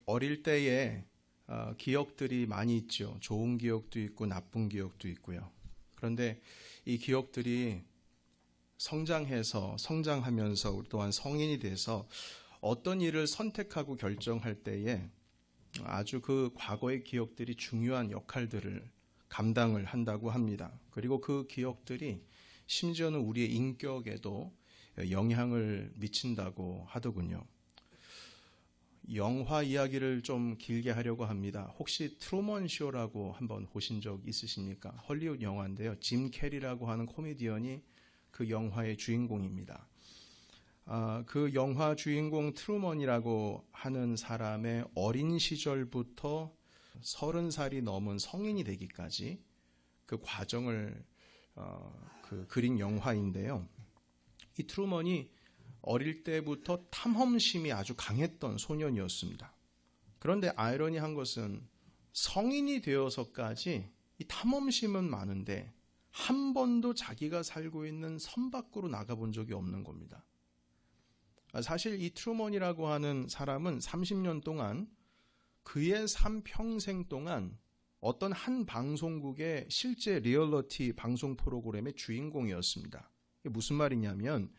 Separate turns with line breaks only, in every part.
어릴 때에 기억들이 많이 있죠. 좋은 기억도 있고 나쁜 기억도 있고요. 그런데 이 기억들이 성장하면서 또한 성인이 돼서 어떤 일을 선택하고 결정할 때에 아주 그 과거의 기억들이 중요한 역할들을 감당을 한다고 합니다. 그리고 그 기억들이 심지어는 우리의 인격에도 영향을 미친다고 하더군요. 영화 이야기를 좀 길게 하려고 합니다. 혹시 트루먼 쇼라고 한번 보신 적 있으십니까? 헐리우드 영화인데요. 짐 캐리라고 하는 코미디언이 그 영화의 주인공입니다. 그 영화 주인공 트루먼이라고 하는 사람의 어린 시절부터 30살이 넘은 성인이 되기까지 그 과정을 그린 영화인데요. 이 트루먼이 어릴 때부터 탐험심이 아주 강했던 소년이었습니다. 그런데 아이러니한 것은 성인이 되어서까지 이 탐험심은 많은데 한 번도 자기가 살고 있는 섬 밖으로 나가본 적이 없는 겁니다. 사실 이 트루먼이라고 하는 사람은 30년 동안 그의 삶 평생 동안 어떤 한 방송국의 실제 리얼리티 방송 프로그램의 주인공이었습니다. 이게 무슨 말이냐면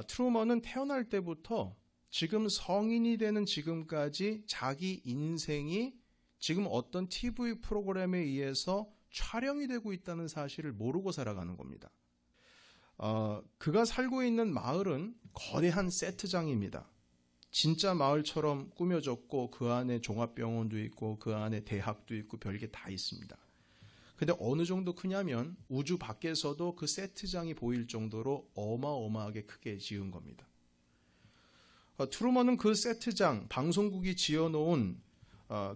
트루먼은 태어날 때부터 지금 성인이 되는 지금까지 자기 인생이 지금 어떤 TV 프로그램에 의해서 촬영이 되고 있다는 사실을 모르고 살아가는 겁니다. 그가 살고 있는 마을은 거대한 세트장입니다. 진짜 마을처럼 꾸며졌고 그 안에 종합병원도 있고 그 안에 대학도 있고 별게 다 있습니다. 근데 어느 정도 크냐면 우주 밖에서도 그 세트장이 보일 정도로 어마어마하게 크게 지은 겁니다. 트루먼은 그 세트장, 방송국이 지어놓은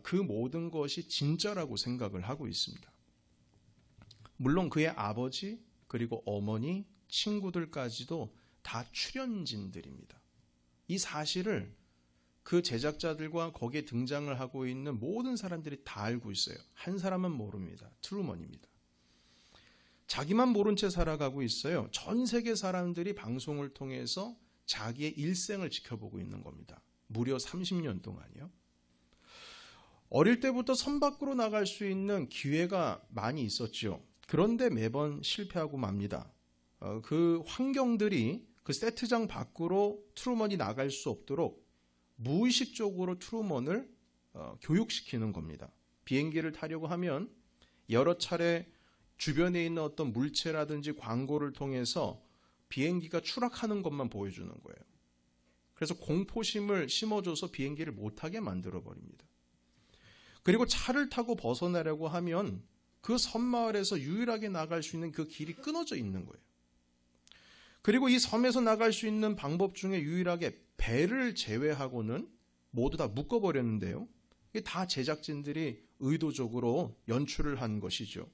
그 모든 것이 진짜라고 생각을 하고 있습니다. 물론 그의 아버지 그리고 어머니, 친구들까지도 다 출연진들입니다. 이 사실을 그 제작자들과 거기에 등장을 하고 있는 모든 사람들이 다 알고 있어요. 한 사람은 모릅니다. 트루먼입니다. 자기만 모른 채 살아가고 있어요. 전 세계 사람들이 방송을 통해서 자기의 일생을 지켜보고 있는 겁니다. 무려 30년 동안이요. 어릴 때부터 섬 밖으로 나갈 수 있는 기회가 많이 있었죠. 그런데 매번 실패하고 맙니다. 그 환경들이 그 세트장 밖으로 트루먼이 나갈 수 없도록 무의식적으로 트루먼을 교육시키는 겁니다. 비행기를 타려고 하면 여러 차례 주변에 있는 어떤 물체라든지 광고를 통해서 비행기가 추락하는 것만 보여주는 거예요. 그래서 공포심을 심어줘서 비행기를 못하게 만들어버립니다. 그리고 차를 타고 벗어나려고 하면 그 섬마을에서 유일하게 나갈 수 있는 그 길이 끊어져 있는 거예요. 그리고 이 섬에서 나갈 수 있는 방법 중에 유일하게 배를 제외하고는 모두 다 묶어버렸는데요. 이게 다 제작진들이 의도적으로 연출을 한 것이죠.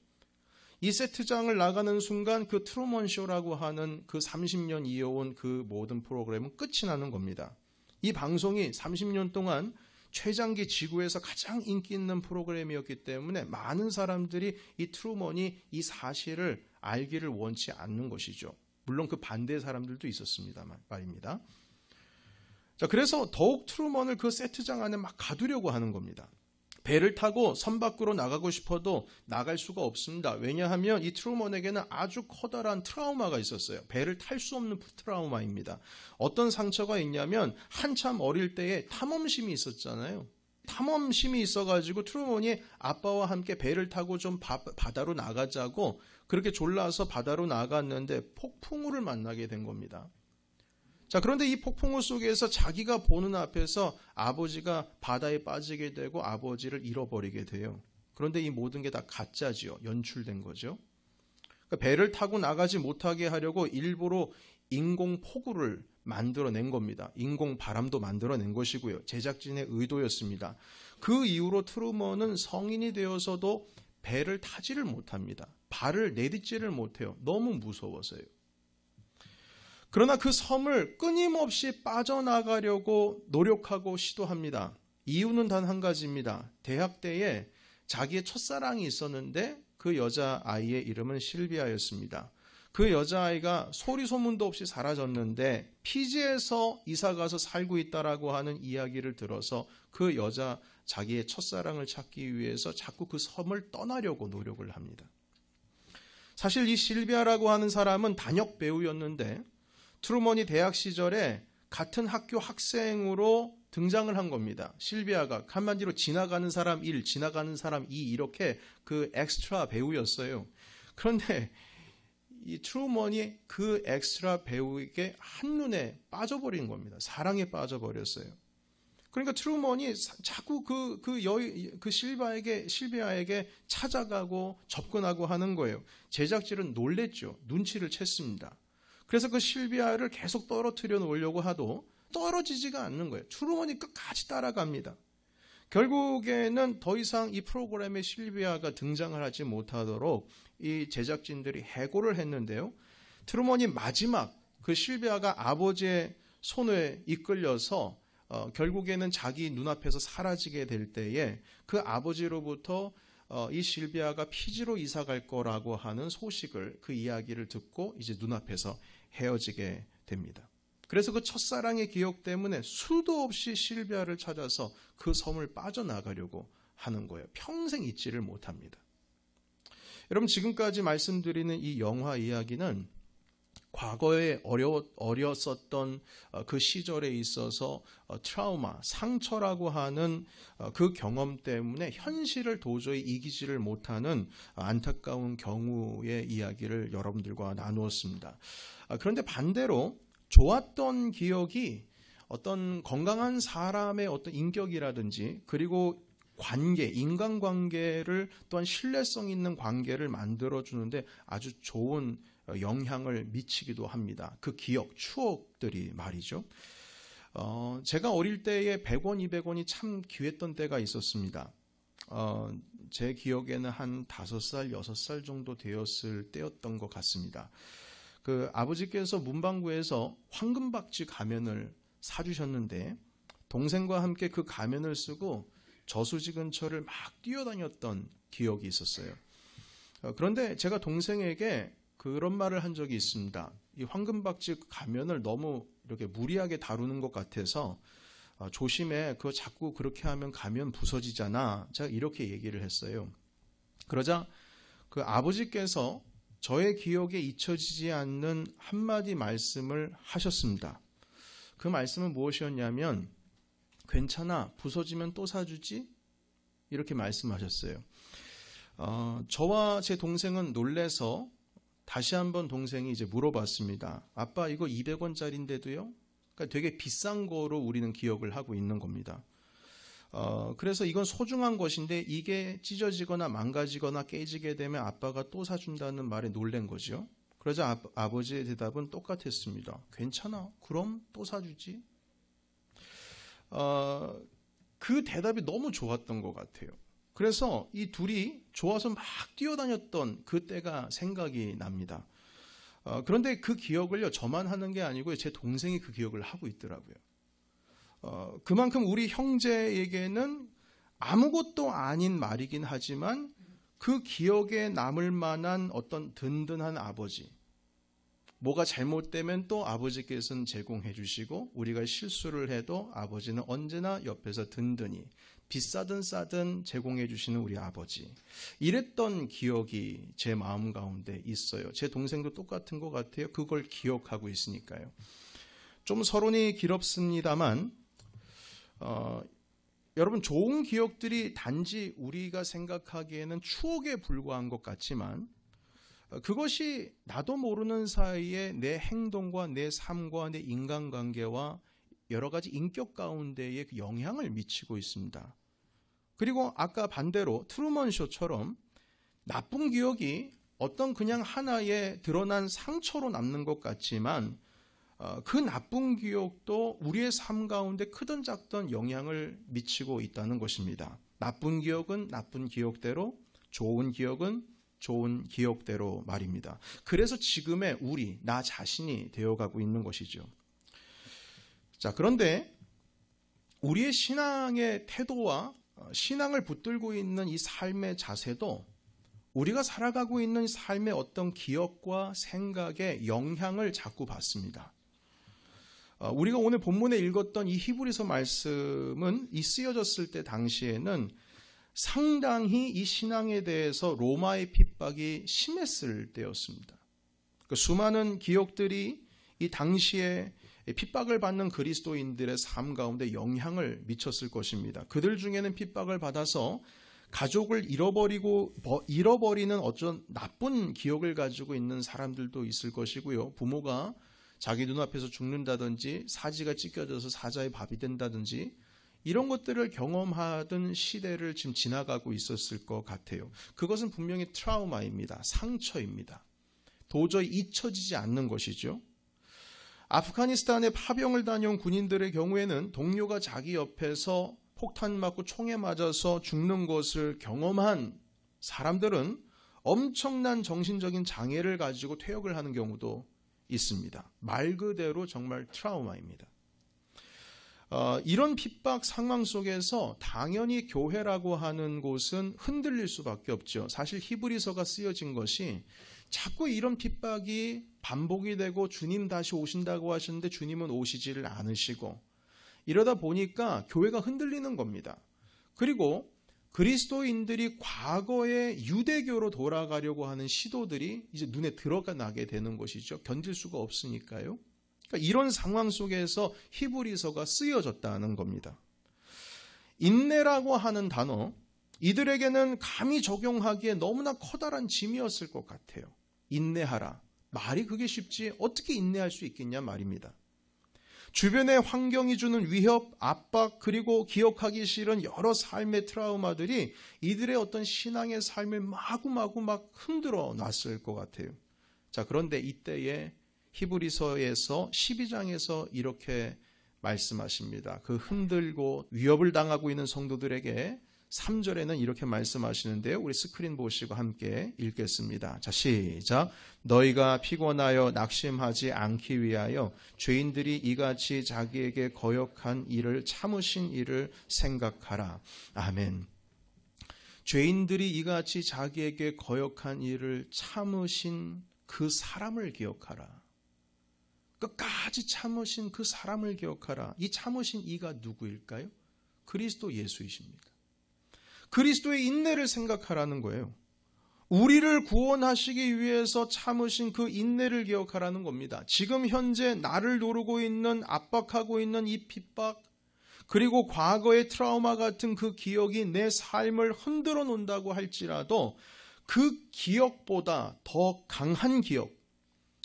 이 세트장을 나가는 순간 그 트루먼 쇼라고 하는 그 30년 이어온 그 모든 프로그램은 끝이 나는 겁니다. 이 방송이 30년 동안 최장기 지구에서 가장 인기 있는 프로그램이었기 때문에 많은 사람들이 이 트루먼이 이 사실을 알기를 원치 않는 것이죠. 물론 그 반대의 사람들도 있었습니다만 말입니다. 자, 그래서 더욱 트루먼을 그 세트장 안에 막 가두려고 하는 겁니다. 배를 타고 섬 밖으로 나가고 싶어도 나갈 수가 없습니다. 왜냐하면 이 트루먼에게는 아주 커다란 트라우마가 있었어요. 배를 탈 수 없는 트라우마입니다. 어떤 상처가 있냐면 한참 어릴 때에 탐험심이 있었잖아요. 탐험심이 있어가지고 트루먼이 아빠와 함께 배를 타고 좀 바다로 나가자고 그렇게 졸라서 바다로 나갔는데 폭풍우를 만나게 된 겁니다. 자, 그런데 이 폭풍우 속에서 자기가 보는 앞에서 아버지가 바다에 빠지게 되고 아버지를 잃어버리게 돼요. 그런데 이 모든 게 다 가짜지요. 연출된 거죠. 그러니까 배를 타고 나가지 못하게 하려고 일부러 인공 폭우를 만들어낸 겁니다. 인공 바람도 만들어낸 것이고요. 제작진의 의도였습니다. 그 이후로 트루먼은 성인이 되어서도 배를 타지를 못합니다. 발을 내딛지를 못해요. 너무 무서워서요. 그러나 그 섬을 끊임없이 빠져나가려고 노력하고 시도합니다. 이유는 단 한 가지입니다. 대학 때에 자기의 첫사랑이 있었는데 그 여자아이의 이름은 실비아였습니다. 그 여자아이가 소리 소문도 없이 사라졌는데 피지에서 이사가서 살고 있다라고 하는 이야기를 들어서 그 여자 자기의 첫사랑을 찾기 위해서 자꾸 그 섬을 떠나려고 노력을 합니다. 사실 이 실비아라고 하는 사람은 단역 배우였는데 트루먼이 대학 시절에 같은 학교 학생으로 등장을 한 겁니다. 실비아가 한마디로 지나가는 사람 1, 지나가는 사람 2 이렇게 그 엑스트라 배우였어요. 그런데 이 트루먼이 그 엑스트라 배우에게 한눈에 빠져버린 겁니다. 사랑에 빠져버렸어요. 그러니까 트루먼이 자꾸 그 실비아에게 찾아가고 접근하고 하는 거예요. 제작진은 놀랬죠. 눈치를 챘습니다. 그래서 그 실비아를 계속 떨어뜨려 놓으려고 하도 떨어지지가 않는 거예요. 트루먼이 끝까지 따라갑니다. 결국에는 더 이상 이 프로그램에 실비아가 등장을 하지 못하도록 이 제작진들이 해고를 했는데요. 트루먼이 마지막 그 실비아가 아버지의 손에 이끌려서 결국에는 자기 눈앞에서 사라지게 될 때에 그 아버지로부터 이 실비아가 피지로 이사 갈 거라고 하는 소식을 그 이야기를 듣고 이제 눈앞에서 헤어지게 됩니다. 그래서 그 첫사랑의 기억 때문에 수도 없이 실비아를 찾아서 그 섬을 빠져나가려고 하는 거예요. 평생 잊지를 못합니다. 여러분 지금까지 말씀드리는 이 영화 이야기는 과거에 어렸었던 그 시절에 있어서 트라우마, 상처라고 하는 그 경험 때문에 현실을 도저히 이기지를 못하는 안타까운 경우의 이야기를 여러분들과 나누었습니다. 그런데 반대로 좋았던 기억이 어떤 건강한 사람의 어떤 인격이라든지 그리고 관계, 인간관계를 또한 신뢰성 있는 관계를 만들어주는데 아주 좋은 영향을 미치기도 합니다. 그 기억, 추억들이 말이죠. 제가 어릴 때에 100원, 200원이 참 귀했던 때가 있었습니다. 제 기억에는 한 5살, 6살 정도 되었을 때였던 것 같습니다. 그 아버지께서 문방구에서 황금박쥐 가면을 사주셨는데 동생과 함께 그 가면을 쓰고 저수지 근처를 막 뛰어다녔던 기억이 있었어요. 그런데 제가 동생에게 그런 말을 한 적이 있습니다. 이 황금박쥐 가면을 너무 이렇게 무리하게 다루는 것 같아서 조심해. 그거 자꾸 그렇게 하면 가면 부서지잖아. 제가 이렇게 얘기를 했어요. 그러자 그 아버지께서 저의 기억에 잊혀지지 않는 한마디 말씀을 하셨습니다. 그 말씀은 무엇이었냐면 괜찮아. 부서지면 또 사주지? 이렇게 말씀하셨어요. 저와 제 동생은 놀래서 다시 한번 동생이 이제 물어봤습니다. 아빠 이거 200원짜리인데도요? 그러니까 되게 비싼 거로 우리는 기억을 하고 있는 겁니다. 그래서 이건 소중한 것인데 이게 찢어지거나 망가지거나 깨지게 되면 아빠가 또 사준다는 말에 놀란 거죠. 그러자 아버지의 대답은 똑같았습니다. 괜찮아. 그럼 또 사주지. 그 대답이 너무 좋았던 것 같아요. 그래서 이 둘이 좋아서 막 뛰어다녔던 그때가 생각이 납니다. 그런데 그 기억을요, 저만 하는 게 아니고요, 제 동생이 그 기억을 하고 있더라고요. 그만큼 우리 형제에게는 아무것도 아닌 말이긴 하지만 그 기억에 남을 만한 어떤 든든한 아버지, 뭐가 잘못되면 또 아버지께서는 제공해 주시고 우리가 실수를 해도 아버지는 언제나 옆에서 든든히 비싸든 싸든 제공해 주시는 우리 아버지, 이랬던 기억이 제 마음 가운데 있어요. 제 동생도 똑같은 것 같아요. 그걸 기억하고 있으니까요. 좀 서론이 길었습니다만 여러분 좋은 기억들이 단지 우리가 생각하기에는 추억에 불과한 것 같지만 그것이 나도 모르는 사이에 내 행동과 내 삶과 내 인간관계와 여러 가지 인격 가운데에 영향을 미치고 있습니다. 그리고 아까 반대로 트루먼 쇼처럼 나쁜 기억이 어떤 그냥 하나의 드러난 상처로 남는 것 같지만 그 나쁜 기억도 우리의 삶 가운데 크든 작든 영향을 미치고 있다는 것입니다. 나쁜 기억은 나쁜 기억대로, 좋은 기억은 좋은 기억대로 말입니다. 그래서 지금의 우리, 나 자신이 되어가고 있는 것이죠. 자, 그런데 우리의 신앙의 태도와 신앙을 붙들고 있는 이 삶의 자세도 우리가 살아가고 있는 삶의 어떤 기억과 생각에 영향을 자꾸 받습니다. 우리가 오늘 본문에 읽었던 이 히브리서 말씀은 이 쓰여졌을 때 당시에는 상당히 이 신앙에 대해서 로마의 핍박이 심했을 때였습니다. 수많은 기억들이 이 당시에 핍박을 받는 그리스도인들의 삶 가운데 영향을 미쳤을 것입니다. 그들 중에는 핍박을 받아서 가족을 잃어버리는 어떤 나쁜 기억을 가지고 있는 사람들도 있을 것이고요. 부모가 자기 눈앞에서 죽는다든지 사지가 찢겨져서 사자의 밥이 된다든지 이런 것들을 경험하던 시대를 지금 지나가고 있었을 것 같아요. 그것은 분명히 트라우마입니다. 상처입니다. 도저히 잊혀지지 않는 것이죠. 아프가니스탄에 파병을 다녀온 군인들의 경우에는 동료가 자기 옆에서 폭탄 맞고 총에 맞아서 죽는 것을 경험한 사람들은 엄청난 정신적인 장애를 가지고 퇴역을 하는 경우도 있습니다. 말 그대로 정말 트라우마입니다. 이런 핍박 상황 속에서 당연히 교회라고 하는 곳은 흔들릴 수밖에 없죠. 사실 히브리서가 쓰여진 것이 자꾸 이런 핍박이 반복이 되고 주님 다시 오신다고 하시는데 주님은 오시지를 않으시고 이러다 보니까 교회가 흔들리는 겁니다. 그리고 그리스도인들이 과거의 유대교로 돌아가려고 하는 시도들이 이제 눈에 들어가게 되는 것이죠. 견딜 수가 없으니까요. 그러니까 이런 상황 속에서 히브리서가 쓰여졌다는 겁니다. 인내라고 하는 단어, 이들에게는 감히 적용하기에 너무나 커다란 짐이었을 것 같아요. 인내하라. 말이 그게 쉽지 어떻게 인내할 수 있겠냐 말입니다. 주변의 환경이 주는 위협, 압박, 그리고 기억하기 싫은 여러 삶의 트라우마들이 이들의 어떤 신앙의 삶을 마구마구 막 흔들어 놨을 것 같아요. 자, 그런데 이때에 히브리서에서 12장에서 이렇게 말씀하십니다. 그 흔들고 위협을 당하고 있는 성도들에게 3절에는 이렇게 말씀하시는데요. 우리 스크린 보시고 함께 읽겠습니다. 자, 시작. 너희가 피곤하여 낙심하지 않기 위하여 죄인들이 이같이 자기에게 거역한 일을 참으신 이를 생각하라. 아멘. 죄인들이 이같이 자기에게 거역한 일을 참으신 그 사람을 기억하라. 끝까지 참으신 그 사람을 기억하라. 이 참으신 이가 누구일까요? 그리스도 예수이십니다. 그리스도의 인내를 생각하라는 거예요. 우리를 구원하시기 위해서 참으신 그 인내를 기억하라는 겁니다. 지금 현재 나를 노르고 있는, 압박하고 있는 이 핍박, 그리고 과거의 트라우마 같은 그 기억이 내 삶을 흔들어 놓는다고 할지라도 그 기억보다 더 강한 기억,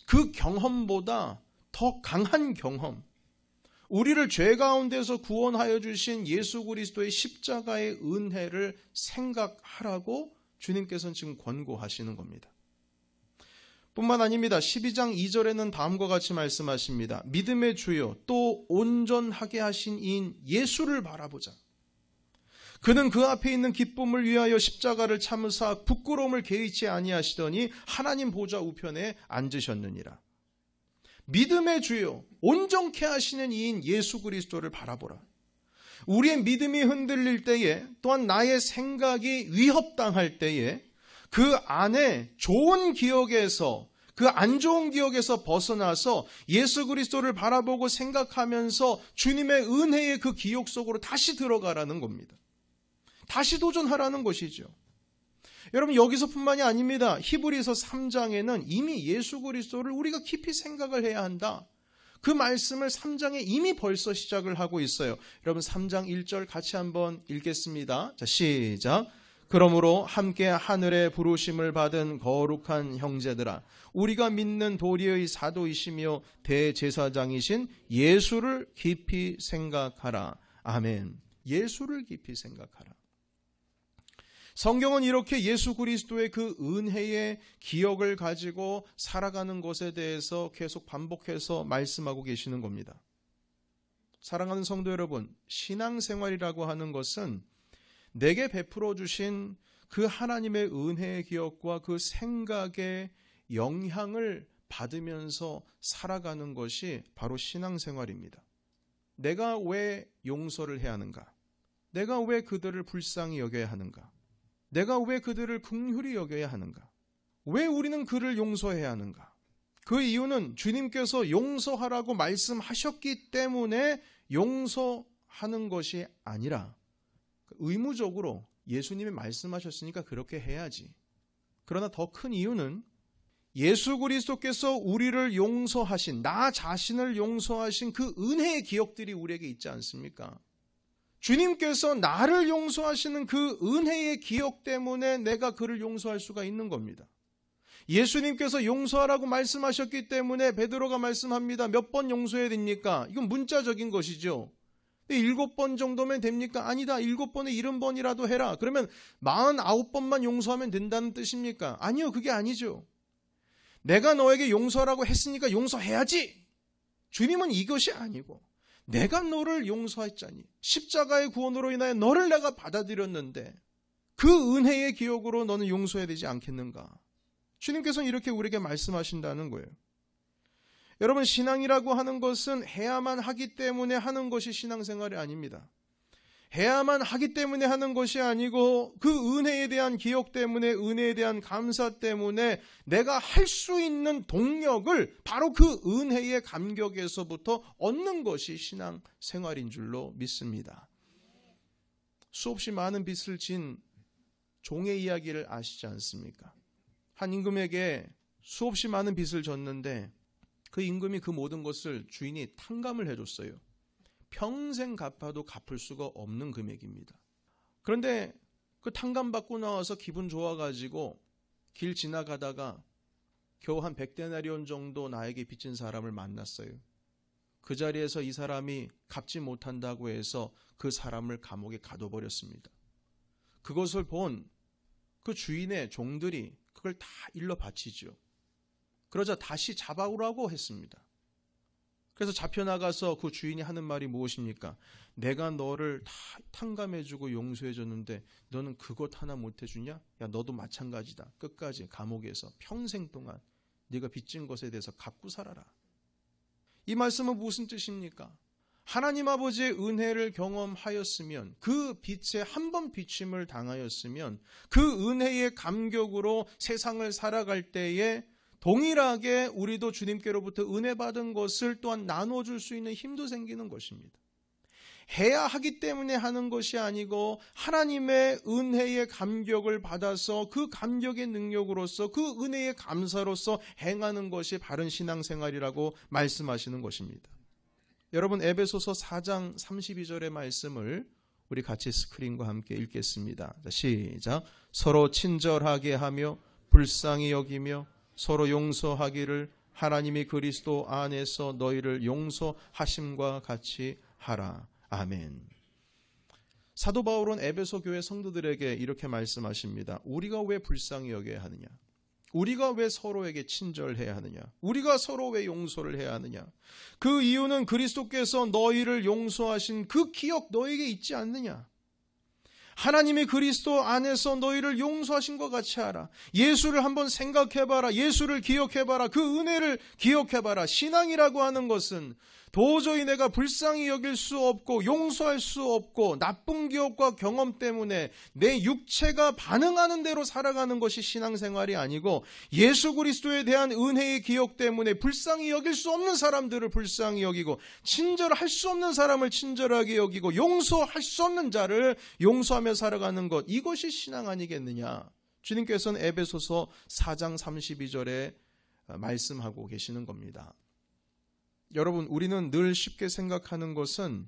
그 경험보다 더 강한 경험, 우리를 죄 가운데서 구원하여 주신 예수 그리스도의 십자가의 은혜를 생각하라고 주님께서는 지금 권고하시는 겁니다. 뿐만 아닙니다. 12장 2절에는 다음과 같이 말씀하십니다. 믿음의 주요 또 온전하게 하신 이인 예수를 바라보자. 그는 그 앞에 있는 기쁨을 위하여 십자가를 참으사 부끄러움을 개의치 아니하시더니 하나님 보좌 우편에 앉으셨느니라. 믿음의 주요 온전케 하시는 이인 예수 그리스도를 바라보라. 우리의 믿음이 흔들릴 때에, 또한 나의 생각이 위협당할 때에 그 안에 좋은 기억에서, 그 안 좋은 기억에서 벗어나서 예수 그리스도를 바라보고 생각하면서 주님의 은혜의 그 기억 속으로 다시 들어가라는 겁니다. 다시 도전하라는 것이죠. 여러분, 여기서뿐만이 아닙니다. 히브리서 3장에는 이미 예수 그리스도를 우리가 깊이 생각을 해야 한다. 그 말씀을 3장에 이미 벌써 시작을 하고 있어요. 여러분, 3장 1절 같이 한번 읽겠습니다. 자, 시작. 그러므로 함께 하늘의 부르심을 받은 거룩한 형제들아, 우리가 믿는 도리의 사도이시며 대제사장이신 예수를 깊이 생각하라. 아멘. 예수를 깊이 생각하라. 성경은 이렇게 예수 그리스도의 그 은혜의 기억을 가지고 살아가는 것에 대해서 계속 반복해서 말씀하고 계시는 겁니다. 사랑하는 성도 여러분, 신앙생활이라고 하는 것은 내게 베풀어 주신 그 하나님의 은혜의 기억과 그 생각의 영향을 받으면서 살아가는 것이 바로 신앙생활입니다. 내가 왜 용서를 해야 하는가? 내가 왜 그들을 불쌍히 여겨야 하는가? 내가 왜 그들을 긍휼히 여겨야 하는가? 왜 우리는 그를 용서해야 하는가? 그 이유는 주님께서 용서하라고 말씀하셨기 때문에 용서하는 것이 아니라 의무적으로 예수님이 말씀하셨으니까 그렇게 해야지. 그러나 더 큰 이유는 예수 그리스도께서 우리를 용서하신, 나 자신을 용서하신 그 은혜의 기억들이 우리에게 있지 않습니까? 주님께서 나를 용서하시는 그 은혜의 기억 때문에 내가 그를 용서할 수가 있는 겁니다. 예수님께서 용서하라고 말씀하셨기 때문에 베드로가 말씀합니다. 몇 번 용서해야 됩니까? 이건 문자적인 것이죠. 7번 정도면 됩니까? 아니다. 7번에 70번이라도 해라. 그러면 49번만 용서하면 된다는 뜻입니까? 아니요. 그게 아니죠. 내가 너에게 용서하라고 했으니까 용서해야지. 주님은 이것이 아니고 내가 너를 용서했자니 십자가의 구원으로 인하여 너를 내가 받아들였는데 그 은혜의 기억으로 너는 용서해야 되지 않겠는가? 주님께서는 이렇게 우리에게 말씀하신다는 거예요. 여러분, 신앙이라고 하는 것은 해야만 하기 때문에 하는 것이 신앙생활이 아닙니다. 해야만 하기 때문에 하는 것이 아니고 그 은혜에 대한 기억 때문에, 은혜에 대한 감사 때문에 내가 할 수 있는 동력을 바로 그 은혜의 감격에서부터 얻는 것이 신앙생활인 줄로 믿습니다. 수없이 많은 빚을 진 종의 이야기를 아시지 않습니까? 한 임금에게 수없이 많은 빚을 졌는데 그 임금이 그 모든 것을 주인이 탕감을 해줬어요. 평생 갚아도 갚을 수가 없는 금액입니다. 그런데 그 탕감받고 나와서 기분 좋아가지고 길 지나가다가 겨우 한 100데나리온 정도 나에게 빚진 사람을 만났어요. 그 자리에서 이 사람이 갚지 못한다고 해서 그 사람을 감옥에 가둬버렸습니다. 그것을 본 그 주인의 종들이 그걸 다 일러 바치죠. 그러자 다시 잡아오라고 했습니다. 그래서 잡혀나가서 그 주인이 하는 말이 무엇입니까? 내가 너를 다 탕감해주고 용서해줬는데 너는 그것 하나 못해주냐? 야, 너도 마찬가지다. 끝까지 감옥에서 평생 동안 네가 빚진 것에 대해서 갚고 살아라. 이 말씀은 무슨 뜻입니까? 하나님 아버지의 은혜를 경험하였으면, 그 빛에 한 번 비침을 당하였으면 그 은혜의 감격으로 세상을 살아갈 때에 동일하게 우리도 주님께로부터 은혜 받은 것을 또한 나눠줄 수 있는 힘도 생기는 것입니다. 해야 하기 때문에 하는 것이 아니고 하나님의 은혜의 감격을 받아서 그 감격의 능력으로서 그 은혜의 감사로서 행하는 것이 바른 신앙생활이라고 말씀하시는 것입니다. 여러분, 에베소서 4장 32절의 말씀을 우리 같이 스크린과 함께 읽겠습니다. 자, 시작. 서로 친절하게 하며 불쌍히 여기며 서로 용서하기를 하나님이 그리스도 안에서 너희를 용서하심과 같이 하라. 아멘. 사도 바울은 에베소 교회 성도들에게 이렇게 말씀하십니다. 우리가 왜 불쌍히 여겨야 하느냐? 우리가 왜 서로에게 친절해야 하느냐? 우리가 서로 왜 용서를 해야 하느냐? 그 이유는 그리스도께서 너희를 용서하신 그 기억 너에게 있지 않느냐? 하나님이 그리스도 안에서 너희를 용서하신 것 같이 하라. 예수를 한번 생각해봐라. 예수를 기억해봐라. 그 은혜를 기억해봐라. 신앙이라고 하는 것은 도저히 내가 불쌍히 여길 수 없고 용서할 수 없고 나쁜 기억과 경험 때문에 내 육체가 반응하는 대로 살아가는 것이 신앙생활이 아니고 예수 그리스도에 대한 은혜의 기억 때문에 불쌍히 여길 수 없는 사람들을 불쌍히 여기고 친절할 수 없는 사람을 친절하게 여기고 용서할 수 없는 자를 용서하며 살아가는 것, 이것이 신앙 아니겠느냐? 주님께서는 에베소서 4장 32절에 말씀하고 계시는 겁니다. 여러분, 우리는 늘 쉽게 생각하는 것은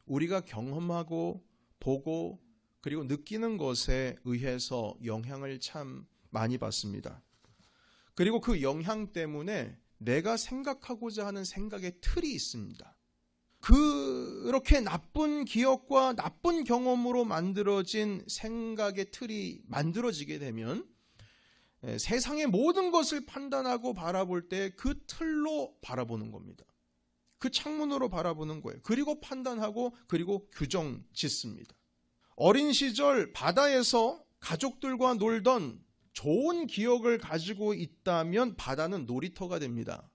우리가 경험하고 보고 그리고 느끼는 것에 의해서 영향을 참 많이 받습니다. 그리고 그 영향 때문에 내가 생각하고자 하는 생각의 틀이 있습니다. 그렇게 나쁜 기억과 나쁜 경험으로 만들어진 생각의 틀이 만들어지게 되면 세상의 모든 것을 판단하고 바라볼 때 그 틀로 바라보는 겁니다. 그 창문으로 바라보는 거예요. 그리고 판단하고 그리고 규정 짓습니다. 어린 시절 바다에서 가족들과 놀던 좋은 기억을 가지고 있다면 바다는 놀이터가 됩니다.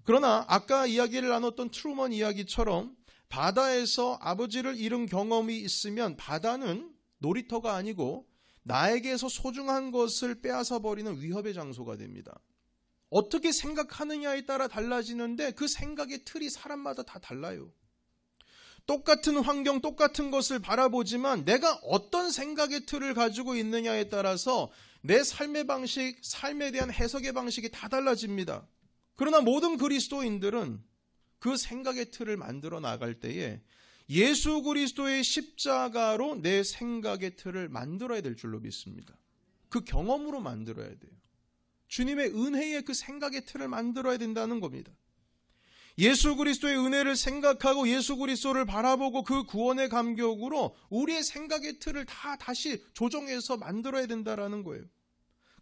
그러나 아까 이야기를 나눴던 트루먼 이야기처럼 바다에서 아버지를 잃은 경험이 있으면 바다는 놀이터가 아니고 나에게서 소중한 것을 빼앗아 버리는 위협의 장소가 됩니다. 어떻게 생각하느냐에 따라 달라지는데 그 생각의 틀이 사람마다 다 달라요. 똑같은 환경, 똑같은 것을 바라보지만 내가 어떤 생각의 틀을 가지고 있느냐에 따라서 내 삶의 방식, 삶에 대한 해석의 방식이 다 달라집니다. 그러나 모든 그리스도인들은 그 생각의 틀을 만들어 나갈 때에 예수 그리스도의 십자가로 내 생각의 틀을 만들어야 될 줄로 믿습니다. 그 경험으로 만들어야 돼요. 주님의 은혜의 그 생각의 틀을 만들어야 된다는 겁니다. 예수 그리스도의 은혜를 생각하고 예수 그리스도를 바라보고 그 구원의 감격으로 우리의 생각의 틀을 다 다시 조정해서 만들어야 된다는 거예요.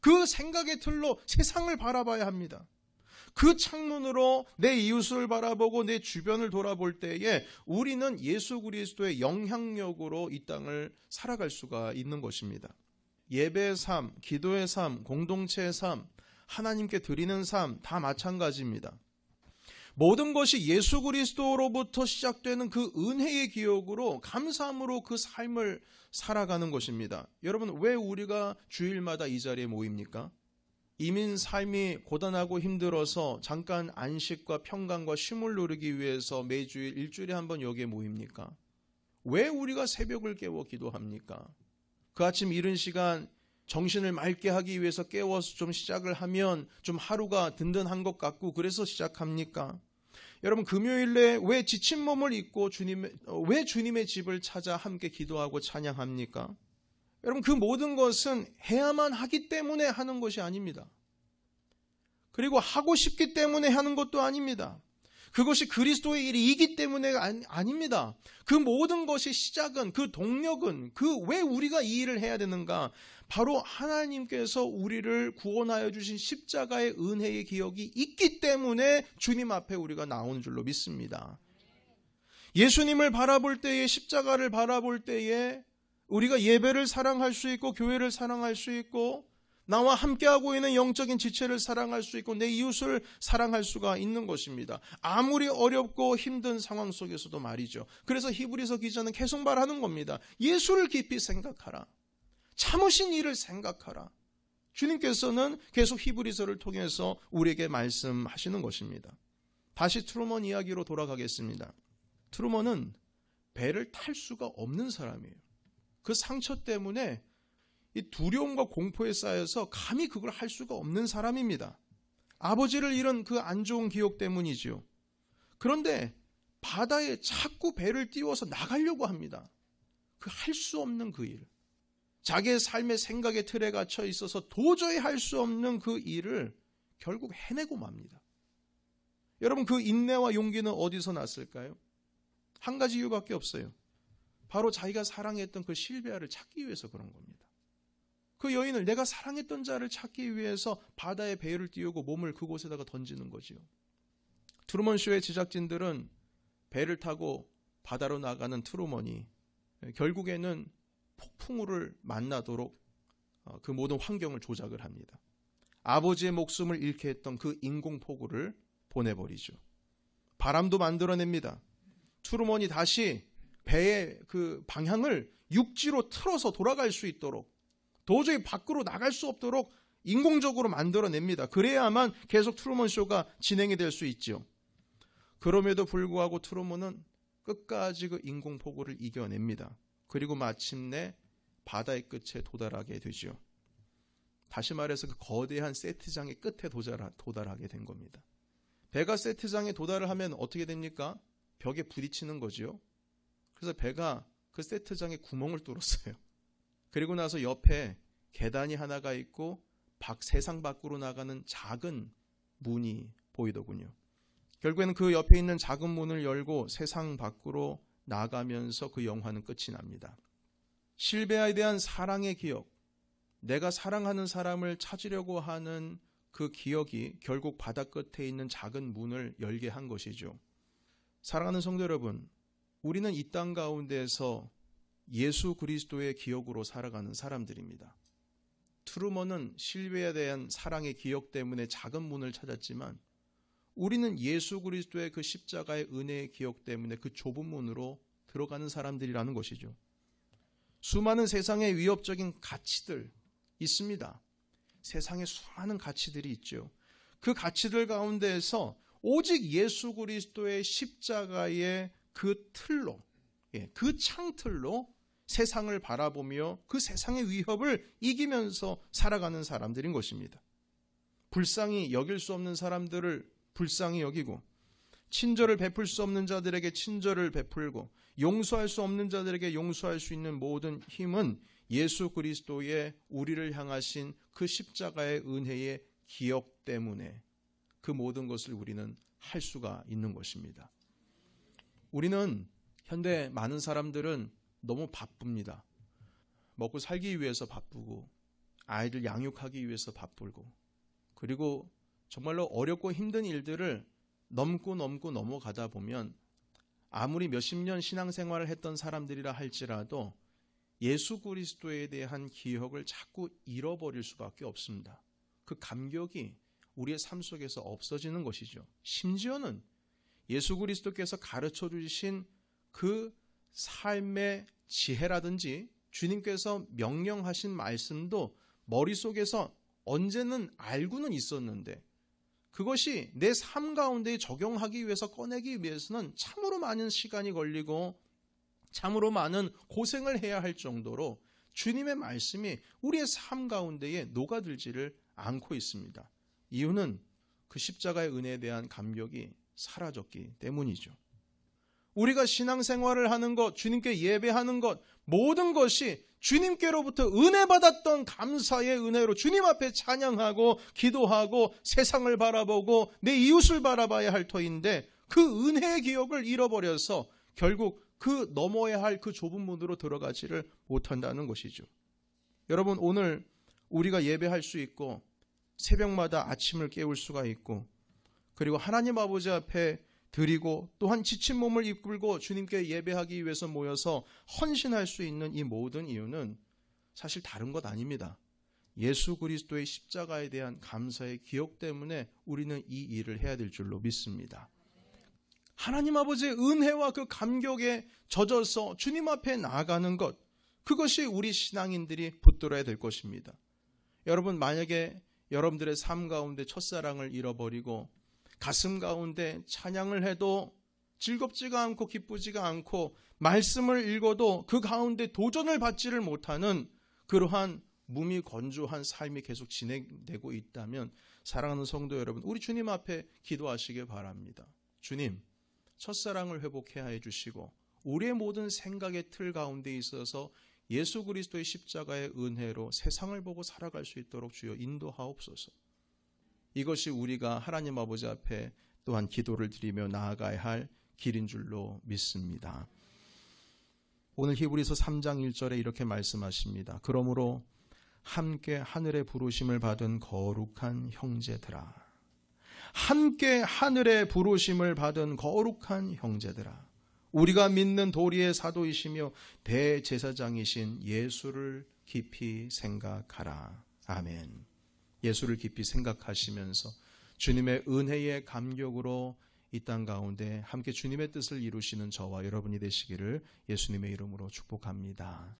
그 생각의 틀로 세상을 바라봐야 합니다. 그 창문으로 내 이웃을 바라보고 내 주변을 돌아볼 때에 우리는 예수 그리스도의 영향력으로 이 땅을 살아갈 수가 있는 것입니다. 예배의 삶, 기도의 삶, 공동체의 삶, 하나님께 드리는 삶 다 마찬가지입니다. 모든 것이 예수 그리스도로부터 시작되는 그 은혜의 기억으로 감사함으로 그 삶을 살아가는 것입니다. 여러분, 왜 우리가 주일마다 이 자리에 모입니까? 이민 삶이 고단하고 힘들어서 잠깐 안식과 평강과 쉼을 누리기 위해서 매주일 일주일에 한 번 여기에 모입니까? 왜 우리가 새벽을 깨워 기도합니까? 그 아침 이른 시간 정신을 맑게 하기 위해서 깨워서 좀 시작을 하면 좀 하루가 든든한 것 같고 그래서 시작합니까? 여러분, 금요일에 왜 지친 몸을 입고 왜 주님의 집을 찾아 함께 기도하고 찬양합니까? 여러분, 그 모든 것은 해야만 하기 때문에 하는 것이 아닙니다. 그리고 하고 싶기 때문에 하는 것도 아닙니다. 그것이 그리스도의 일이기 때문에 아닙니다. 그 모든 것이 시작은, 그 동력은, 왜 우리가 이 일을 해야 되는가? 바로 하나님께서 우리를 구원하여 주신 십자가의 은혜의 기억이 있기 때문에 주님 앞에 우리가 나오는 줄로 믿습니다. 예수님을 바라볼 때에, 십자가를 바라볼 때에 우리가 예배를 사랑할 수 있고 교회를 사랑할 수 있고 나와 함께하고 있는 영적인 지체를 사랑할 수 있고 내 이웃을 사랑할 수가 있는 것입니다. 아무리 어렵고 힘든 상황 속에서도 말이죠. 그래서 히브리서 기자는 계속 말하는 겁니다. 예수를 깊이 생각하라. 참으신 일을 생각하라. 주님께서는 계속 히브리서를 통해서 우리에게 말씀하시는 것입니다. 다시 트루먼 이야기로 돌아가겠습니다. 트루먼은 배를 탈 수가 없는 사람이에요. 그 상처 때문에 이 두려움과 공포에 쌓여서 감히 그걸 할 수가 없는 사람입니다. 아버지를 잃은 그 안 좋은 기억 때문이지요. 그런데 바다에 자꾸 배를 띄워서 나가려고 합니다. 그 할 수 없는 그 일. 자기의 삶의 생각의 틀에 갇혀 있어서 도저히 할 수 없는 그 일을 결국 해내고 맙니다. 여러분, 그 인내와 용기는 어디서 났을까요? 한 가지 이유밖에 없어요. 바로 자기가 사랑했던 그 실베아를 찾기 위해서 그런 겁니다. 그 여인을, 내가 사랑했던 자를 찾기 위해서 바다에 배를 띄우고 몸을 그곳에다가 던지는 거지요. 트루먼쇼의 제작진들은 배를 타고 바다로 나가는 트루먼이 결국에는 폭풍우를 만나도록 그 모든 환경을 조작을 합니다. 아버지의 목숨을 잃게 했던 그 인공폭우를 보내버리죠. 바람도 만들어냅니다. 트루먼이 다시 배의 그 방향을 육지로 틀어서 돌아갈 수 있도록, 도저히 밖으로 나갈 수 없도록 인공적으로 만들어냅니다. 그래야만 계속 트루먼 쇼가 진행이 될 수 있죠. 그럼에도 불구하고 트루먼은 끝까지 그 인공폭우를 이겨냅니다. 그리고 마침내 바다의 끝에 도달하게 되죠. 다시 말해서 그 거대한 세트장의 끝에 도달하게 된 겁니다. 배가 세트장에 도달을 하면 어떻게 됩니까? 벽에 부딪히는 거지요. 그래서 배가 그 세트장에 구멍을 뚫었어요. 그리고 나서 옆에 계단이 하나가 있고 세상 밖으로 나가는 작은 문이 보이더군요. 결국에는 그 옆에 있는 작은 문을 열고 세상 밖으로 나가면서 그 영화는 끝이 납니다. 실베아에 대한 사랑의 기억, 내가 사랑하는 사람을 찾으려고 하는 그 기억이 결국 바다 끝에 있는 작은 문을 열게 한 것이죠. 사랑하는 성도 여러분, 우리는 이 땅 가운데에서 예수 그리스도의 기억으로 살아가는 사람들입니다. 트루먼은 실베아에 대한 사랑의 기억 때문에 작은 문을 찾았지만 우리는 예수 그리스도의 그 십자가의 은혜의 기억 때문에 그 좁은 문으로 들어가는 사람들이라는 것이죠. 수많은 세상의 위협적인 가치들 있습니다. 세상에 수많은 가치들이 있죠. 그 가치들 가운데에서 오직 예수 그리스도의 십자가의 그 틀로, 그 창틀로 세상을 바라보며 그 세상의 위협을 이기면서 살아가는 사람들인 것입니다. 불쌍히 여길 수 없는 사람들을 불쌍히 여기고, 친절을 베풀 수 없는 자들에게 친절을 베풀고, 용서할 수 없는 자들에게 용서할 수 있는 모든 힘은 예수 그리스도의 우리를 향하신 그 십자가의 은혜의 기억 때문에 그 모든 것을 우리는 할 수가 있는 것입니다. 우리는 현대 많은 사람들은 너무 바쁩니다. 먹고 살기 위해서 바쁘고, 아이들 양육하기 위해서 바쁘고, 그리고 정말로 어렵고 힘든 일들을 넘고 넘어가다 보면 아무리 몇십 년 신앙생활을 했던 사람들이라 할지라도 예수 그리스도에 대한 기억을 자꾸 잃어버릴 수밖에 없습니다. 그 감격이 우리의 삶 속에서 없어지는 것이죠. 심지어는 예수 그리스도께서 가르쳐 주신 그 삶의 지혜라든지 주님께서 명령하신 말씀도 머릿속에서 언제는 알고는 있었는데, 그것이 내 삶 가운데 적용하기 위해서 꺼내기 위해서는 참으로 많은 시간이 걸리고 참으로 많은 고생을 해야 할 정도로 주님의 말씀이 우리의 삶 가운데에 녹아들지를 않고 있습니다. 이유는 그 십자가의 은혜에 대한 감격이 사라졌기 때문이죠. 우리가 신앙생활을 하는 것, 주님께 예배하는 것, 모든 것이 주님께로부터 은혜 받았던 감사의 은혜로 주님 앞에 찬양하고 기도하고 세상을 바라보고 내 이웃을 바라봐야 할 터인데, 그 은혜의 기억을 잃어버려서 결국 그 넘어야 할 그 좁은 문으로 들어가지를 못한다는 것이죠. 여러분, 오늘 우리가 예배할 수 있고 새벽마다 아침을 깨울 수가 있고, 그리고 하나님 아버지 앞에 드리고 또한 지친 몸을 이끌고 주님께 예배하기 위해서 모여서 헌신할 수 있는 이 모든 이유는 사실 다른 것 아닙니다. 예수 그리스도의 십자가에 대한 감사의 기억 때문에 우리는 이 일을 해야 될 줄로 믿습니다. 하나님 아버지의 은혜와 그 감격에 젖어서 주님 앞에 나아가는 것, 그것이 우리 신앙인들이 붙들어야 될 것입니다. 여러분, 만약에 여러분들의 삶 가운데 첫사랑을 잃어버리고 가슴 가운데 찬양을 해도 즐겁지가 않고 기쁘지가 않고 말씀을 읽어도 그 가운데 도전을 받지를 못하는 그러한 무미건조한 삶이 계속 진행되고 있다면, 사랑하는 성도 여러분, 우리 주님 앞에 기도하시길 바랍니다. 주님, 첫사랑을 회복해야 해주시고 우리의 모든 생각의 틀 가운데 있어서 예수 그리스도의 십자가의 은혜로 세상을 보고 살아갈 수 있도록 주여 인도하옵소서. 이것이 우리가 하나님 아버지 앞에 또한 기도를 드리며 나아가야 할 길인 줄로 믿습니다. 오늘 히브리서 3장 1절에 이렇게 말씀하십니다. 그러므로 함께 하늘의 부르심을 받은 거룩한 형제들아, 함께 하늘의 부르심을 받은 거룩한 형제들아, 우리가 믿는 도리의 사도이시며 대제사장이신 예수를 깊이 생각하라. 아멘. 예수를 깊이 생각하시면서 주님의 은혜의 감격으로 이 땅 가운데 함께 주님의 뜻을 이루시는 저와 여러분이 되시기를 예수님의 이름으로 축복합니다.